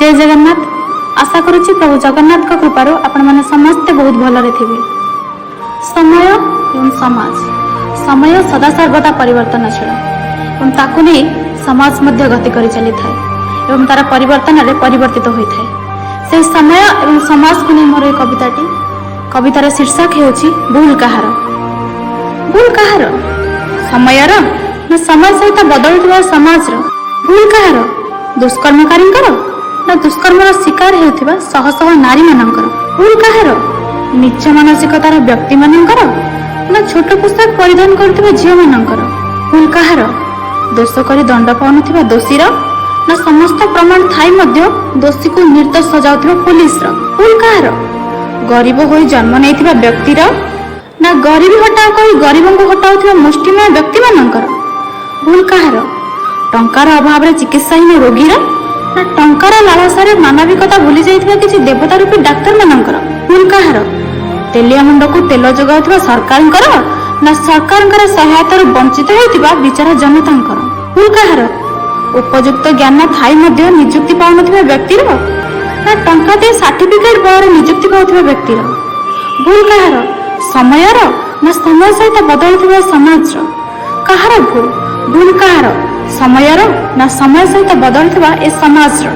जय जगन्नाथ। आशा करुच्ची प्रभु जगन्नाथ का कृपार आपण मैंने समस्ते बहुत भलरे थे। समय एवं समाज, समय सदा सर्वदा परिवर्तनशील एवं ताकू नहीं समाज मध्य गति करि चली थाए एवं तार परिवर्तन रे परिवर्तित होई थाए। से समय एवं समाज को नहीं मोर एक कविताटी, कवितार शीर्षक हेउची भूल कहार। भूल कहार? समयर ना समय सहित बदलुवा समाज रो? भूल कहार? दुष्कर्मकारी ना दुष्कर्मर शिकार हेउथिबा शह शह नारी मानकर? भूल कहार? नीच मानसिकतार व्यक्ति मानकर ना छोट पोशाक परिधान करथिबा झियो मानकर? भूल कहार? दोष करी दंड पाउनथिबा दोषीर ना समस्त प्रमाण थाई मध्य दोषी को निर्दोष सजाउथिबा पुलिस रो? भूल कहार? गरीब होई जन्म नेइथिबा व्यक्तिर ना गरीबी हटाओ कही गरीबों को हटाउथिबा मुष्टिमय व्यक्ति मानकर? भूल कहार? टंकार अभाव रे चिकित्साहीन रोगीर ना टंकार लालसारे मानविकता भूली जाइथिबा किछि देवता रूपी डाक्तर मानकर? भूल कहार? तेलिया मुंड को तेल जोगाउथिबा सरकारंकर ना सरकारंकर सहायतार वंचित होइथिबा बिचारा जनतांकर? भूल कहार? उपयुक्त ज्ञान थाई मध्य नियुक्ति पाउनथिबा व्यक्तिर ना टंका दे सर्टिफिकेट बଳରେ नियुक्ति पाउथिबा व्यक्तिर? भूल कहार? समयर ना समय सहित बदलुथिबा समाजर? कहार भूल? भूल कहार? समयर ना समय सहित बदलुथिबा ए समाजर?